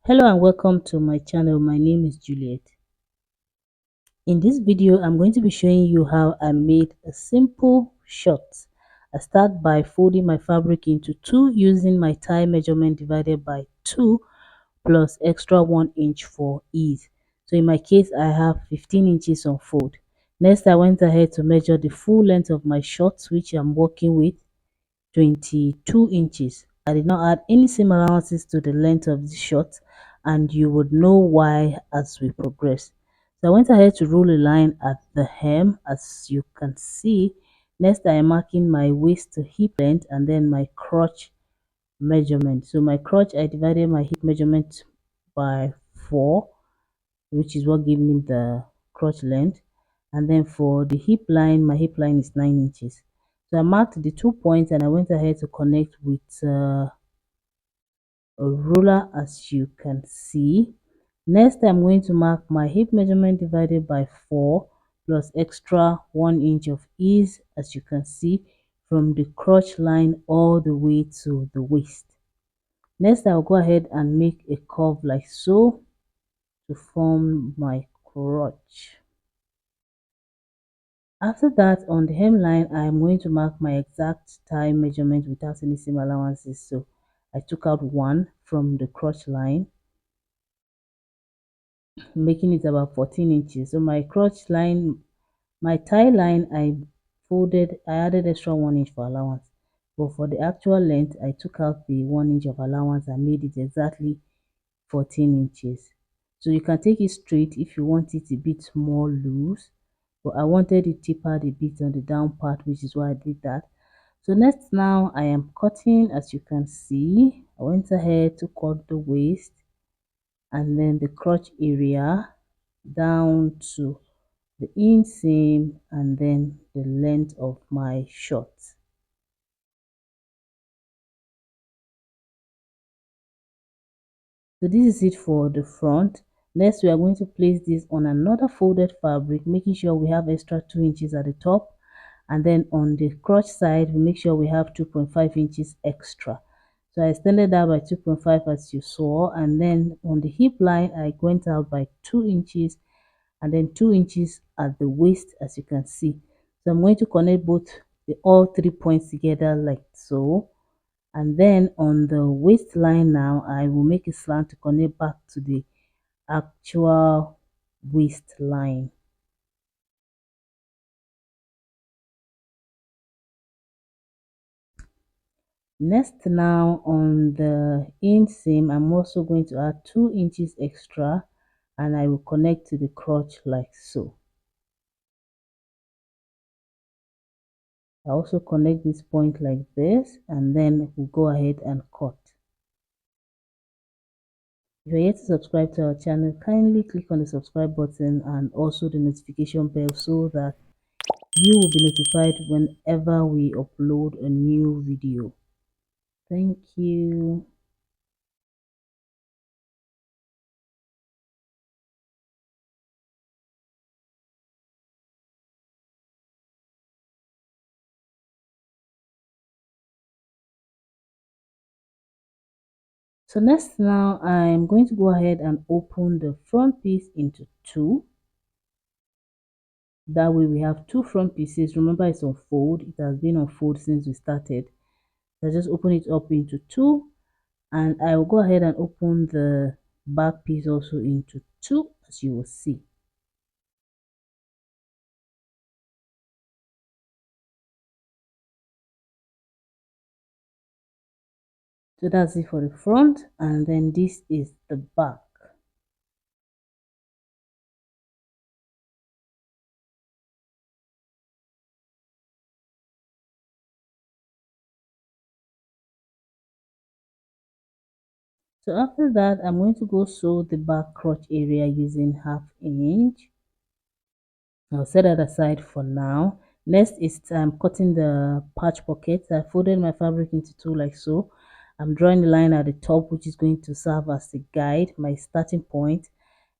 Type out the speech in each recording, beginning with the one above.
Hello and welcome to my channel. My name is Juliet. In this video, I'm going to be showing you how I made a simple short. I start by folding my fabric into two using my tie measurement divided by 2 plus extra 1 inch for ease. So in my case, I have 15 inches on fold. Next, I went ahead to measure the full length of my shorts, which I'm working with 22 inches. I did not add any seam allowances to the length of the short, and you would know why as we progress. So I went ahead to rule a line at the hem, as you can see. Next, I am marking my waist to hip length and then my crotch measurement. So my crotch, I divided my hip measurement by 4, which is what gave me the crotch length. And then for the hip line, my hip line is 9 inches. So I marked the 2 points and I went ahead to connect with a ruler, as you can see. Next, I'm going to mark my hip measurement divided by 4 plus extra 1 inch of ease, as you can see, from the crotch line all the way to the waist. Next, I'll go ahead and make a curve like so to form my crotch. After that, on the hemline, I am going to mark my exact tie measurement without any seam allowances. So I took out 1 from the crotch line, making it about 14 inches. So my crotch line, my tie line, I added extra 1 inch for allowance. But for the actual length, I took out the 1 inch of allowance and made it exactly 14 inches. So you can take it straight if you want it a bit more loose, but I wanted it tapered a bit on the down part, which is why I did that. So next, now I am cutting. As you can see, I went ahead to cut the waist and then the crotch area down to the inseam and then the length of my shorts. So this is it for the front. Next, we are going to place this on another folded fabric, making sure we have extra 2 inches at the top, and then on the crotch side we make sure we have 2.5 inches extra. So I extended that by 2.5 as you saw, and then on the hip line I went out by 2 inches and then 2 inches at the waist, as you can see. So I'm going to connect all 3 points together like so. And then on the waistline, now I will make a slant to connect back to the actual waistline. Next, now on the inseam, I'm also going to add 2 inches extra and I will connect to the crotch like so. I also connect this point like this and then we'll go ahead and cut. If you're yet to subscribe to our channel, kindly click on the subscribe button and also the notification bell so that you will be notified whenever we upload a new video. Thank you. So next, now I'm going to go ahead and open the front piece into 2. That way we have 2 front pieces. Remember, it's on fold. It has been on fold since we started. So I just open it up into 2 and I will go ahead and open the back piece also into 2, as you will see. So that's it for the front, and then this is the back. So after that, I'm going to go sew the back crotch area using 1/2 inch. I'll set that aside for now. Next is I'm cutting the patch pockets. I folded my fabric into 2 like so. I'm drawing the line at the top, which is going to serve as the guide, my starting point.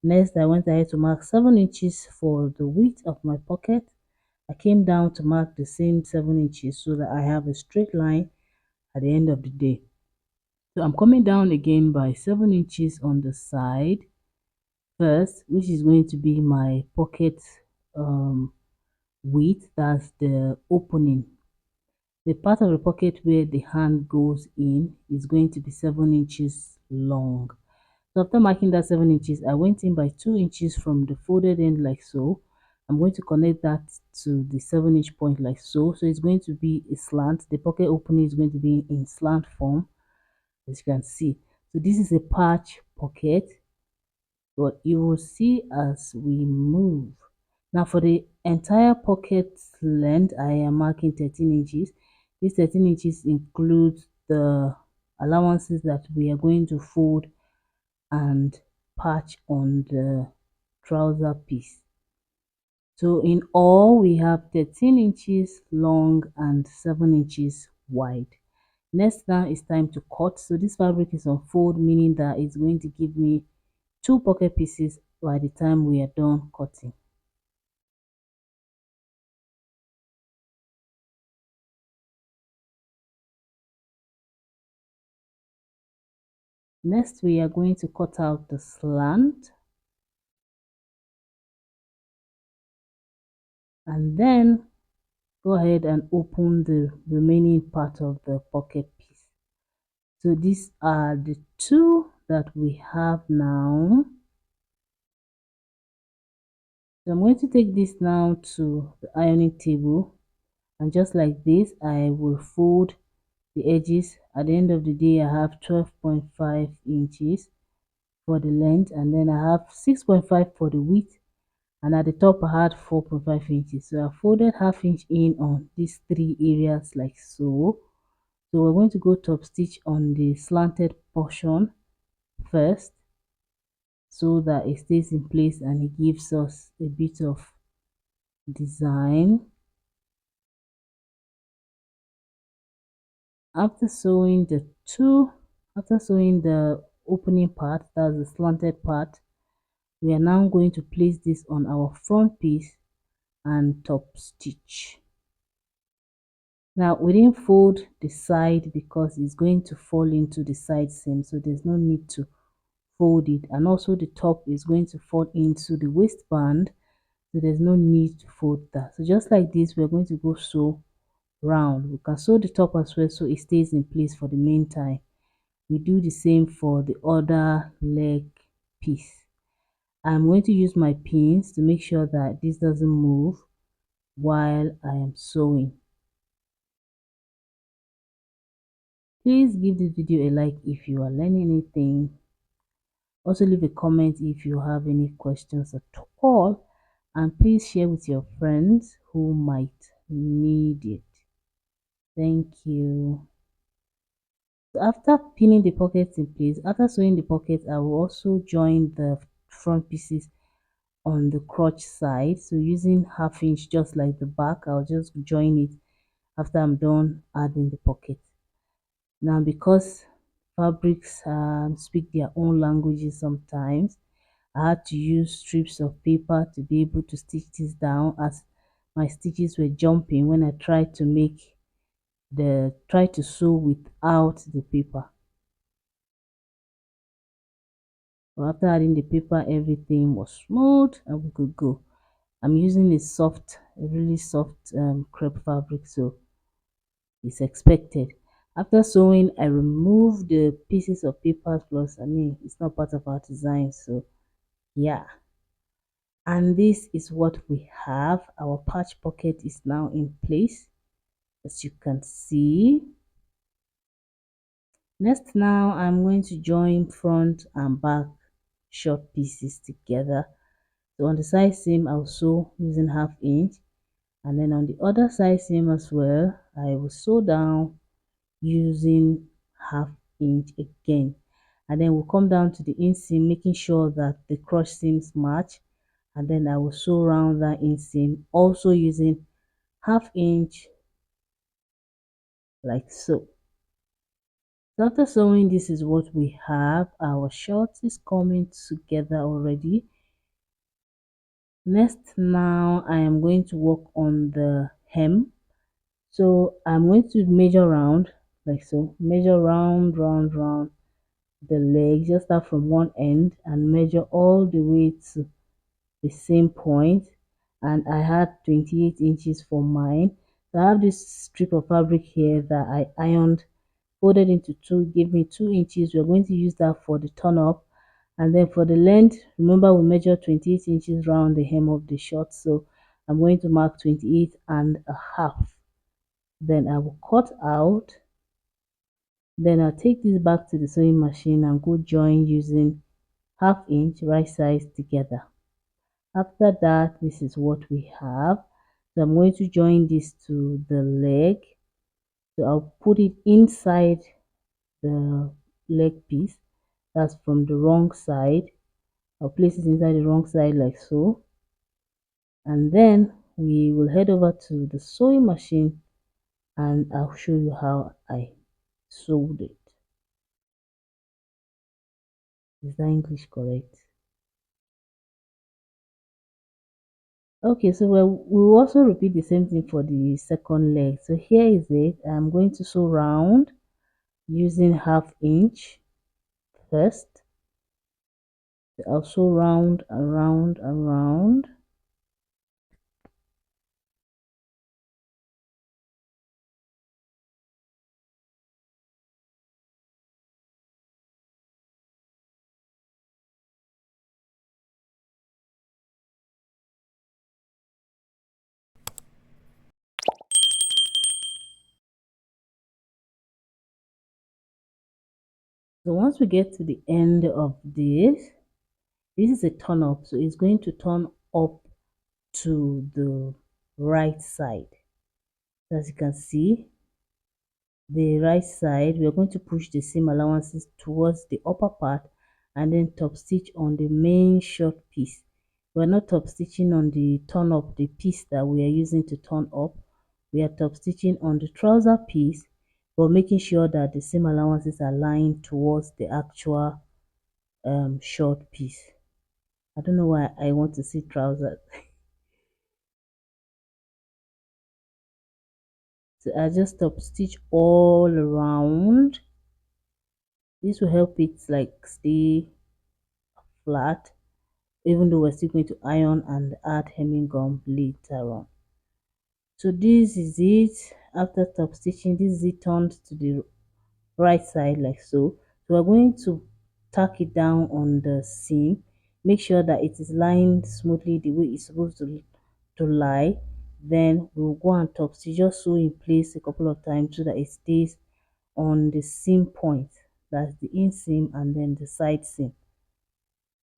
Next, I went ahead to mark 7 inches for the width of my pocket. I came down to mark the same 7 inches so that I have a straight line at the end of the day. So I'm coming down again by 7 inches on the side first, which is going to be my pocket um, width. That's the opening. The part of the pocket where the hand goes in is going to be 7 inches long. So after marking that 7 inches, I went in by 2 inches from the folded end like so. I'm going to connect that to the 7-inch point like so. So it's going to be a slant. The pocket opening is going to be in slant form, as you can see. So this is a patch pocket, but you will see as we move. Now for the entire pocket length, I am marking 13 inches. This 13 inches includes the allowances that we are going to fold and patch on the trouser piece. So in all, we have 13 inches long and 7 inches wide. Next now it's time to cut. So this fabric is on fold, meaning that it's going to give me 2 pocket pieces by the time we are done cutting. Next, we are going to cut out the slant and then go ahead and open the remaining part of the pocket piece. So these are the two that we have now. So I'm going to take this now to the ironing table, and just like this I will fold the edges. At the end of the day I have 12.5 inches for the length, and then I have 6.5 for the width, and at the top I had 4.5 inches. So I folded half inch in on these three areas like so. So we're going to go top stitch on the slanted portion first, so that it stays in place and it gives us a bit of design. After sewing the two, after sewing the opening part, that's the slanted part, we are now going to place this on our front piece and top stitch. Now we didn't fold the side because it's going to fall into the side seam, so there's no need to fold it, and also the top is going to fall into the waistband, so there's no need to fold that. So just like this, we're going to go sew round. We can sew the top as well so it stays in place for the meantime. We do the same for the other leg piece. I'm going to use my pins to make sure that this doesn't move while I am sewing. Please give this video a like if you are learning anything. Also leave a comment if you have any questions at all, and please share with your friends who might need it. Thank you. So after pinning the pockets in place, after sewing the pockets, I will also join the front pieces on the crotch side. So using half inch just like the back, I'll just join it after I'm done adding the pocket. Now because fabrics speak their own languages sometimes, I had to use strips of paper to be able to stitch this down, as my stitches were jumping when I tried to sew without the paper. But after adding the paper, everything was smooth and we could go. I'm using a really soft crepe fabric, so it's expected. After sewing, I removed the pieces of paper, plus it's not part of our design, so yeah. And this is what we have. Our patch pocket is now in place, as you can see. Next, now I'm going to join front and back short pieces together. So on the side seam I'll sew using half inch, and then on the other side seam as well I will sew down using half inch again, and then we'll come down to the inseam, making sure that the cross seams match, and then I will sew around that inseam also using half inch like so. So after sewing, this is what we have. Our short is coming together already. Next, now I am going to work on the hem. So I'm going to measure round like so. Measure round, round, round the leg. Just start from one end and measure all the way to the same point. And I had 28 inches for mine. So I have this strip of fabric here that I ironed, folded into two, give me 2 inches. We're going to use that for the turn up. And then for the length, remember we measured 28 inches round the hem of the short. So I'm going to mark 28 and a half. Then I will cut out. Then I'll take this back to the sewing machine and go join using ½ inch right sides together. After that, this is what we have. So I'm going to join this to the leg. So I'll put it inside the leg piece. That's from the wrong side. I'll place it inside the wrong side like so. And then we will head over to the sewing machine and I'll show you how I sewed it. Is that English correct? Okay, so we'll also repeat the same thing for the second leg. So here is it. I'm going to sew round using ½ inch first. I'll sew round, around, around. So once we get to the end of this is a turn up. So it's going to turn up to the right side. As you can see, the right side, we are going to push the seam allowances towards the upper part and then top stitch on the main short piece. We're not top stitching on the turn up, the piece that we are using to turn up. We are top stitching on the trouser piece, but making sure that the seam allowances are lying towards the actual short piece. I don't know why I want to see trousers. So I just top stitch all around. This will help it like stay flat, even though we're still going to iron and add hemming gum later on. So this is it. After top stitching, this is it turned to the right side like so. So we're going to tack it down on the seam. Make sure that it is lying smoothly the way it's supposed to lie. Then we'll go and top stitch, just sew in place a couple of times so that it stays on the seam point. That's the inseam and then the side seam.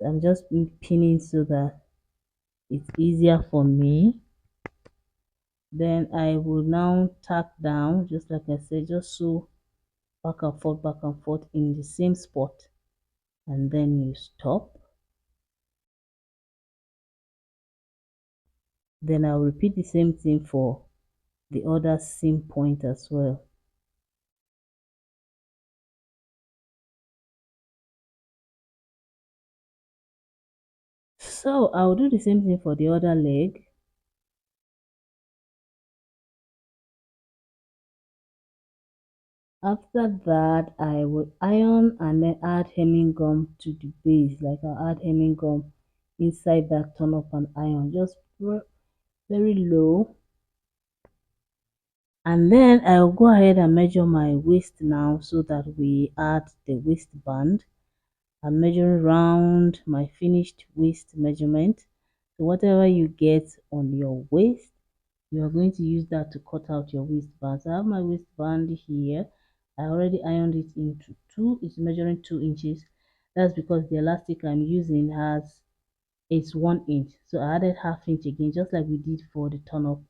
I'm just pinning so that it's easier for me. Then I will now tack down, just like I said, just sew back and forth in the same spot, and then you stop. Then I'll repeat the same thing for the other seam point as well. So I'll do the same thing for the other leg. After that, I will iron and then add hemming gum to the base. Like I'll add hemming gum inside that turn up and iron, just very low. And then I'll go ahead and measure my waist now so that we add the waistband. I'm measuring round my finished waist measurement. So whatever you get on your waist, you are going to use that to cut out your waistband. So I have my waistband here. I already ironed it into two. It's measuring 2 inches. That's because the elastic I'm using has it's 1 inch. So I added ½ inch again, just like we did for the turn up.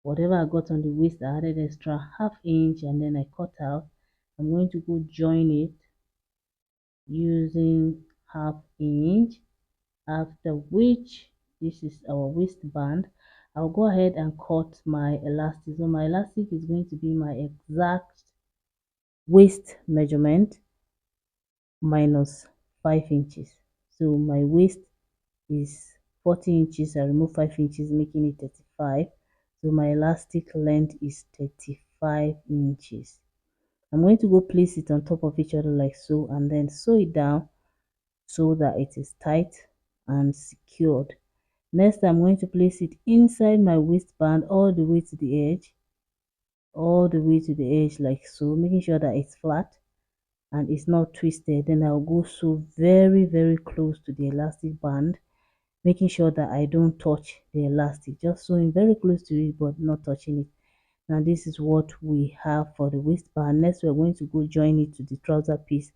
Whatever I got on the waist, I added extra ½ inch and then I cut out. I'm going to go join it using ½ inch, after which this is our waistband. I'll go ahead and cut my elastic. So my elastic is going to be my exact waist measurement minus 5 inches. So my waist is 40 inches. I remove 5 inches, making it 35. So my elastic length is 35 inches. I'm going to go place it on top of each other like so, and then sew it down so that it is tight and secured. Next, I'm going to place it inside my waistband all the way to the edge, all the way to the edge like so, making sure that it's flat and it's not twisted. Then I'll go so very close to the elastic band, making sure that I don't touch the elastic, just sewing very close to it but not touching it. Now this is what we have for the waistband. Next, we're going to go join it to the trouser piece,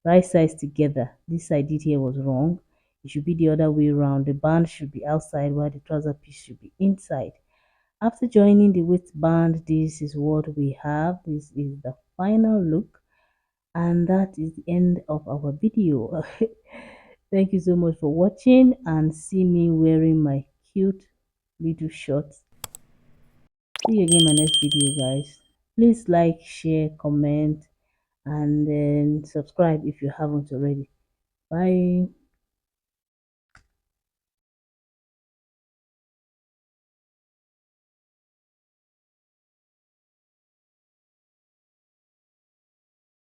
right sides together. This I did here was wrong. It should be the other way around. The band should be outside while the trouser piece should be inside. After joining the waistband, this is what we have. This is the final look, and that is the end of our video. Thank you so much for watching, and see me wearing my cute little shorts. See you again in my next video, guys. Please like, share, comment, and then subscribe if you haven't already. Bye.